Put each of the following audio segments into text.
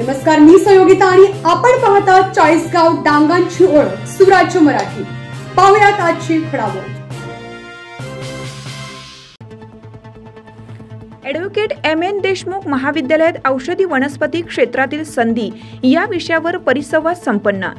नमस्कार, मी संयोगिता आणि आपण पाहता चाळीसगाव डांगांची ओळख सुराज्य मराठी। पाहुयात आजची घडामोड। Advocate M.N.. देशमुख महाविद्यालयात औषधी वनस्पती क्षेत्रातील संधी या विषयावर परिसंवाद संपन्न।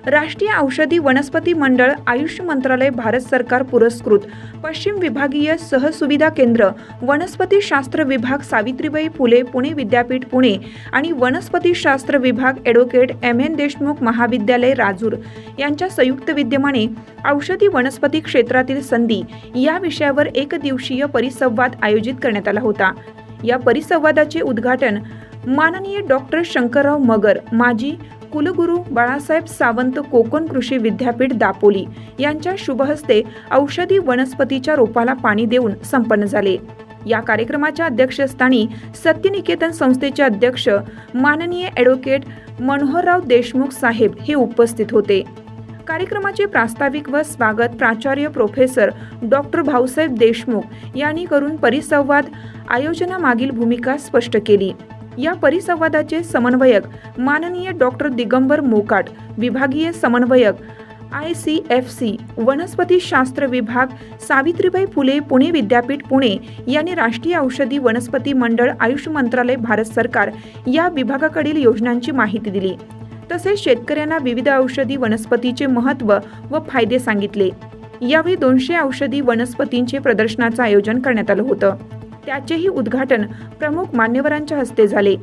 राष्ट्रीय औषधी वनस्पती मंडळ, आयुष मंत्रालय, भारत सरकार पुरस्कृत पश्चिम विभागीय सहसुविधा केंद्र, वनस्पती शास्त्र विभाग, सावित्रीबाई फुले पुणे विद्यापीठ पुणे आणि वनस्पती शास्त्र विभाग, ॲडव्होकेट एम.एन. देशमुख महाविद्यालय राजूर यांच्या संयुक्त विद्यमाने औषधी वनस्पती क्षेत्रातील संधी या विषयावर एक दिवसीय परिसंवाद आयोजित करण्यात आला होता। या परिसंवादाचे उद्घाटन माननीय डॉक्टर शंकरराव मगर, माजी कुलगुरू बाळासाहेब सावंत कोकण कृषी विद्यापीठ दापोली यांच्या शुभहस्ते औषधी वनस्पतीच्या रोपाला पाणी देऊन संपन्न झाले। या कार्यक्रमाच्या अध्यक्षस्थानी सत्यनिकेतन संस्थेचे अध्यक्ष माननीय ॲडव्होकेट मनोहरराव देशमुख साहेब हे उपस्थित होते। कार्यक्रमाचे प्रास्ताविक व स्वागत प्राचार्य प्रोफेसर डॉक्टर भाऊसाहेब देशमुख यांनी करून परिसंवाद आयोजनामागील भूमिका स्पष्ट केली। या परिसंवादाचे समन्वयक माननीय डॉक्टर दिगंबर मोकाट, विभागीय समन्वयक ICFC वनस्पती शास्त्र विभाग, सावित्रीबाई फुले पुणे विद्यापीठ पुणे यांनी राष्ट्रीय औषधी वनस्पती मंडळ, आयुष मंत्रालय, भारत सरकार या विभागाकडील योजनांची माहिती दिली। तसेच शेतकऱ्यांना विविध औषधी वनस्पतीचे महत्त्व व फायदे सांगितले। यावेळी 200 औषधी वनस्पतींचे प्रदर्शनाचं आयोजन करण्यात आलं होतं। त्याचेही उद्घाटन प्रमुख मान्यवरांच्या हस्ते झाले।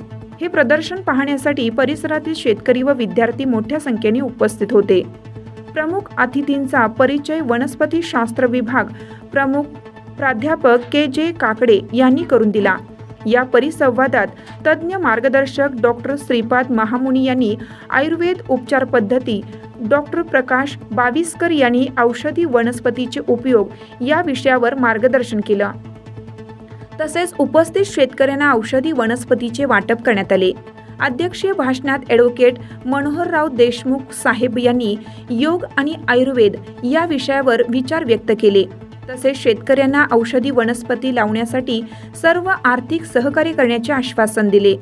हे प्रदर्शन पाहण्यासाठी परिसरातील शेतकरी व विद्यार्थी मोठ्या संख्येने उपस्थित होते। प्रमुख अतिथींचा परिचय वनस्पती शास्त्र विभाग प्रमुख प्राध्यापक KJ काकडे यांनी करून दिला। या परिसंवादात तज्ञ मार्गदर्शक डॉक्टर श्रीपाद महामुनी यांनी आयुर्वेद उपचार पद्धती, डॉक्टर प्रकाश बाविस्कर यांनी औषधी वनस्पतीचे उपयोग या विषयावर मार्गदर्शन केलं। तसेच उपस्थित शेतकऱ्यांना औषधी वनस्पतीचे वाटप करण्यात आले। अध्यक्षीय भाषणात ॲडव्होकेट मनोहरराव देशमुख साहेब यांनी योग आणि आयुर्वेद या विषयावर विचार व्यक्त केले। तसेच शेतकऱ्यांना औषधी वनस्पती लावण्यासाठी सर्व आर्थिक सहकार्य करण्याचे आश्वासन दिले।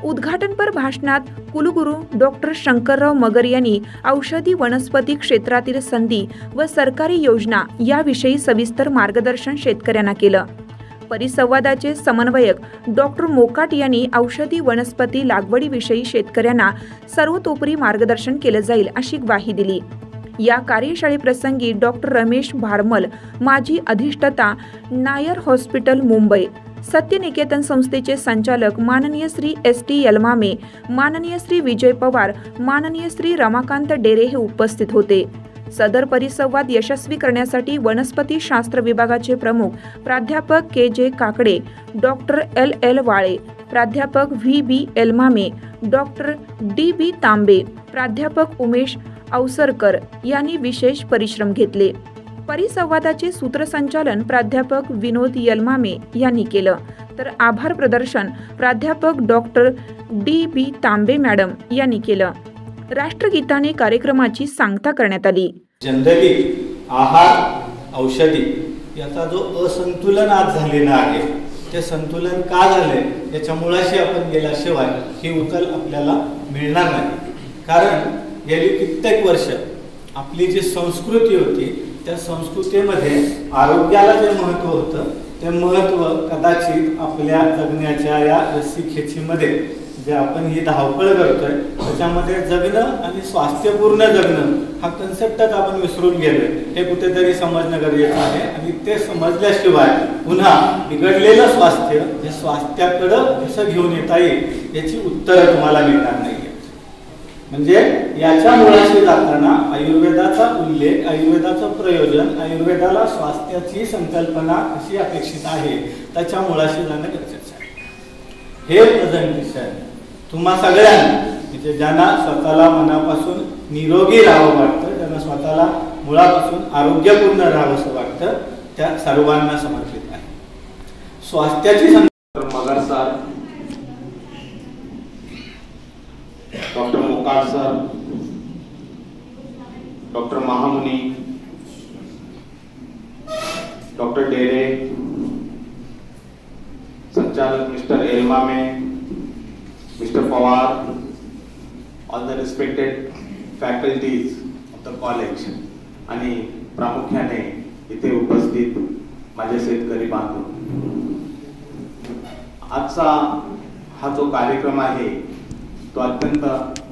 उद्घाटनपर भाषणात कुलगुरू डॉक्टर शंकरराव मगर यांनी औषधी वनस्पती क्षेत्रातील संधी व सरकारी योजना याविषयी सविस्तर मार्गदर्शन शेतकऱ्यांना केलं। परिसंवादाचे समन्वयक डॉक्टर मोकाट यांनी औषधी वनस्पती लागवडीविषयी शेतकऱ्यांना सर्वतोपरी मार्गदर्शन केलं जाईल अशी ग्वाही दिली। या कार्यशाळेप्रसंगी डॉक्टर रमेश भारमल, माजी अधिष्ठाता, नायर हॉस्पिटल मुंबई, सत्यनिकेतन संस्थेचे संचालक माननीय श्री ST यलमामे, माननीय श्री विजय पवार, माननीय श्री रमाकांत डेरे हे उपस्थित होते। सदर परिसंवाद यशस्वी करण्यासाठी वनस्पती शास्त्र विभागाचे प्रमुख प्राध्यापक KJ काकडे, डॉक्टर LL वाळे, प्राध्यापक VB यलमामे, डॉक्टर DB तांबे, प्राध्यापक उमेश अवसरकर यांनी विशेष परिश्रम घेतले। परिसंवादाचे सूत्रसंचालन प्राध्यापक विनोद यलमामे यांनी केलं, तर आभार प्रदर्शन प्राध्यापक डॉक्टर DB तांबे मॅडम यांनी केलं। राष्ट्रगीताने कार्यक्रमाची सांगता करण्यात आली। जनरली आहार, औषधी याचा जो असंतुलन आज झालेला आहे, ते संतुलन का झाले याच्या मुळाशी आपण गेल्याशिवाय ही उकल आपल्याला मिळणार नाही। कारण गेली कित्येक वर्ष आपली जी संस्कृती होती, त्या संस्कृतीमध्ये आरोग्याला जे महत्त्व होतं, ते महत्त्व कदाचित आपल्या जगण्याच्या या रस्सीखेचीमध्ये जे आपण ही धावपळ करतोय त्याच्यामध्ये जगणं आणि स्वास्थ्यपूर्ण जगणं हा कन्सेप्टच आपण विसरून गेलोय। हे कुठेतरी समजणं गरजेचं आहे आणि ते समजल्याशिवाय पुन्हा बिघडलेलं स्वास्थ्य हे स्वास्थ्याकडं कसं घेऊन येता येईल याची उत्तरं तुम्हाला मिळणार नाही। म्हणजे याच्या मुळाशी जाताना आयुर्वेदाचा उल्लेख, आयुर्वेदाचं प्रयोजन, आयुर्वेदाला स्वास्थ्याची संकल्पना कशी अपेक्षित आहे त्याच्या मुळाशी जाणं गरजेचं आहे। हे प्रेझेंटेशन तुम्हा सगळ्यांना, म्हणजे ज्यांना स्वतःला मनापासून निरोगी राहावं वाटतं, ज्यांना स्वतःला मुळापासून आरोग्यपूर्ण राहावंसं वाटतं, त्या सर्वांना समर्पित आहे। स्वास्थ्याची Magar sir, doctor Mokat sir, doctor Mahamuni, doctor Dere, संचालक mister Elmame, mister Pawar, all the respected faculties of the college आणि प्रामुख्याने इथे उपस्थित माझे शेतकरी बांधव, आजचा हा जो कार्यक्रम आहे तो अत्यंत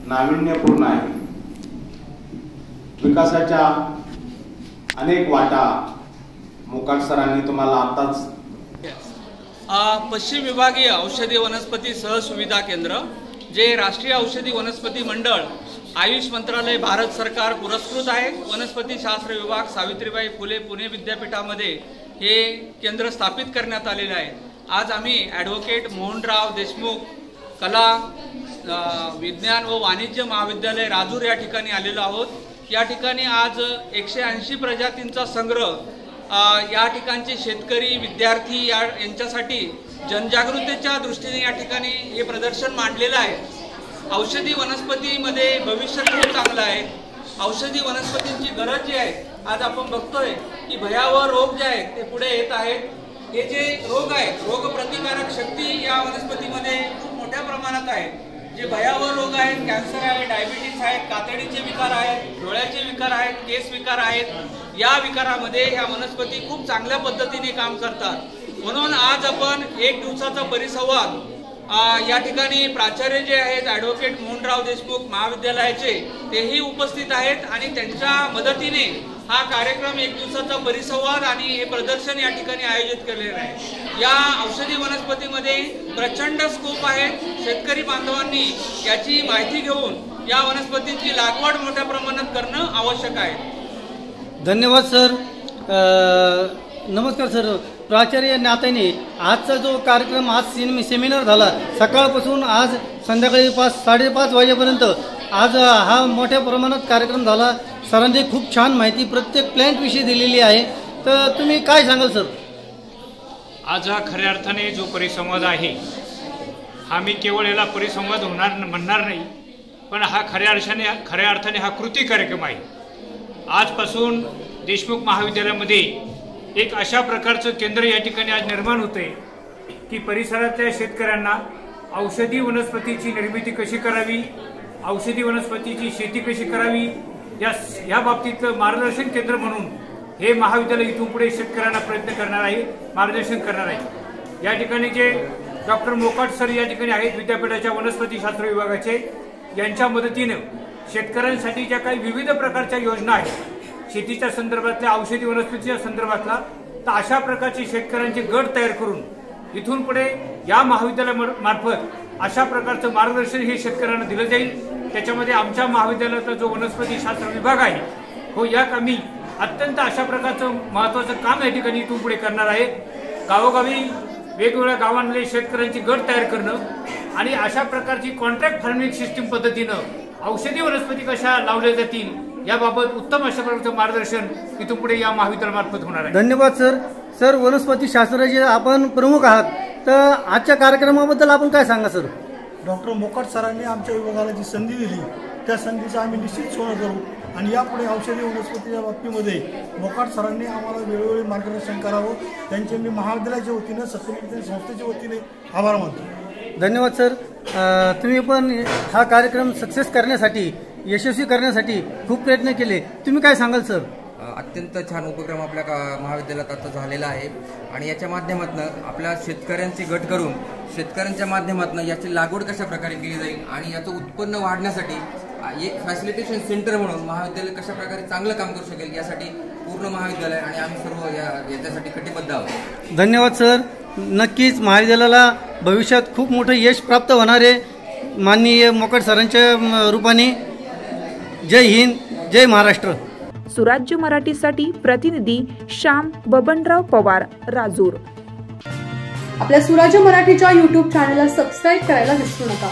नाविन्यपूर्ण आहे. विकासाच्या अनेक वाटा मोकाट सरांनी तुम्हाला आताच पश्चिम विभागीय औषधी वनस्पती सहसुविधा केंद्र जे राष्ट्रीय औषधी वनस्पती मंडळ आयुष मंत्रालय भारत सरकार पुरस्कृत आहे. वनस्पती शास्त्र विभाग सावित्रीबाई फुले पुणे विद्यापीठामध्ये हे केंद्र स्थापित करण्यात आलेले आहे. आज आम्ही ॲडव्होकेट मोहनराव देशमुख कला विज्ञान व वाणिज्य महाविद्यालय राजूर या ठिकाणी आलेलो आहोत. या ठिकाणी आज 180 प्रजातींचा संग्रह या ठिकाणचे शेतकरी विद्यार्थी यांच्यासाठी जनजागृतीच्या दृष्टीने या ठिकाणी हे प्रदर्शन मांडलेलं आहे. औषधी वनस्पतीमध्ये भविष्य खूप चांगलं आहे. औषधी वनस्पतींची गरज जी आहे आज आपण बघतोय की भयावह रोग जे आहेत ते पुढे येत आहेत. हे जे रोग आहेत, रोग प्रतिकारक शक्ती या वनस्पतीमध्ये खूप मोठ्या प्रमाणात आहे. जे भयावह रोग आहेत, कॅन्सर आहे, डायबिटीस आहेत, कातडीचे विकार आहेत, डोळ्याचे विकार आहेत, केस विकार आहेत, या विकारामध्ये ह्या वनस्पती खूप चांगल्या पद्धतीने काम करतात. म्हणून आज आपण एक दिवसाचा परिसंवाद या ठिकाणी प्राचार्य जे आहेत ॲडव्होकेट मोहनराव देशमुख महाविद्यालयाचे तेही उपस्थित आहेत आणि त्यांच्या मदतीने हा कार्यक्रम एक दिवसाचा परिसंवाद आणि हे प्रदर्शन या ठिकाणी आयोजित केलेलं आहे. या औषधी वनस्पतीमध्ये प्रचंड स्कोप आहे. शेतकरी बांधवांनी याची माहिती घेऊन या वनस्पतींची लागवड मोठ्या प्रमाणात करणं आवश्यक आहे. धन्यवाद सर. नमस्कार सर. प्राचार्य नात्याने आजचा जो कार्यक्रम आज सेमिनार झाला सकाळपासून आज संध्याकाळी 5-5:30 वाजेपर्यंत आज हा मोठ्या प्रमाणात कार्यक्रम झाला. सरांनी खूप छान माहिती प्रत्येक प्लॅन्टविषयी दिलेली आहे. तर तुम्ही काय सांगाल सर? आज हा खऱ्या अर्थाने जो परिसंवाद आहे हा मी केवळ याला परिसंवाद म्हणणार नाही, पण हा खऱ्या अर्थाने हा कृती कार्यक्रम आहे. आजपासून देशमुख महाविद्यालयामध्ये एक अशा प्रकारचं केंद्र या ठिकाणी आज निर्माण होते की परिसरातल्या शेतकऱ्यांना औषधी वनस्पतीची निर्मिती कशी करावी, औषधी वनस्पतीची शेती कशी करावी या बाबतीतलं मार्गदर्शन केंद्र म्हणून हे महाविद्यालय इथून पुढे शेतकऱ्यांना प्रयत्न करणार आहे, मार्गदर्शन करणार आहे. या ठिकाणी जे डॉक्टर मोकाट सर या ठिकाणी आहेत विद्यापीठाच्या वनस्पती शास्त्र विभागाचे, यांच्या मदतीनं शेतकऱ्यांसाठी ज्या काही विविध प्रकारच्या योजना आहेत शेतीच्या संदर्भातल्या, औषधी वनस्पतीच्या संदर्भातला, तर अशा प्रकारचे शेतकऱ्यांचे गट तयार करून इथून पुढे या महाविद्यालयामार्फत अशा प्रकारचं मार्गदर्शन हे शेतकऱ्यांना दिलं जाईल. त्याच्यामध्ये आमच्या महाविद्यालयाचा जो वनस्पती शास्त्र विभाग आहे हो या कामी अत्यंत अशा प्रकारचं महत्त्वाचं काम या ठिकाणी इथून पुढे करणार आहे. गावोगावी वेगवेगळ्या गावांमध्ये शेतकऱ्यांची गट तयार करणं आणि अशा प्रकारची कॉन्ट्रॅक्ट फार्मिंग सिस्टीम पद्धतीनं औषधी वनस्पती कशा लावल्या जातील याबाबत उत्तम अशा प्रकारचं मार्गदर्शन इथून पुढे या महाविद्यालयामार्फत होणार आहे. धन्यवाद सर. सर, वनस्पती शास्त्राचे आपण प्रमुख आहात, तर आजच्या कार्यक्रमाबद्दल आपण काय सांगा सर? डॉक्टर मोकाट सरांनी आमच्या विभागाला जी संधी दिली त्या संधीचं आम्ही निश्चित सोनं करू आणि यापुढे औषधी वनस्पतीच्या बाबतीमध्ये मोकाट सरांनी आम्हाला वेळोवेळी मार्गदर्शन करावं. त्यांचे मी महाविद्यालयाच्या वतीनं सत्यनिकेतन संस्थेच्या वतीने आभार मानतो. धन्यवाद सर. तुम्ही पण हा कार्यक्रम सक्सेस करण्यासाठी, यशस्वी करण्यासाठी खूप प्रयत्न केले. तुम्ही काय सांगाल सर? अत्यंत छान उपक्रम आपल्या महाविद्यालयात आता झालेला आहे आणि याच्या माध्यमातून आपल्या शेतकऱ्यांचे गट करून शेतकऱ्यांच्या माध्यमातून याची लागवड कशा प्रकारे केली जाईल आणि याचं उत्पन्न वाढण्यासाठी एक फॅसिलिटेशन सेंटर म्हणून महाविद्यालय कशा प्रकारे चांगलं काम करू शकेल यासाठी पूर्ण महाविद्यालय आणि आम्ही सर्व याच्यासाठी कटिबद्ध आहोत. धन्यवाद सर. नक्कीच महाविद्यालयाला भविष्यात खूप मोठं यश प्राप्त होणार आहे माननीय मोकाट सरांच्या रूपाने. जय हिंद, जय महाराष्ट्र. सुराज्य मराठीसाठी प्रतिनिधी श्याम बबनराव पवार, राजूर. आपल्या सुराज्य मराठीच्या YouTube चॅनलला सबस्क्राईब करायला विसरू नका.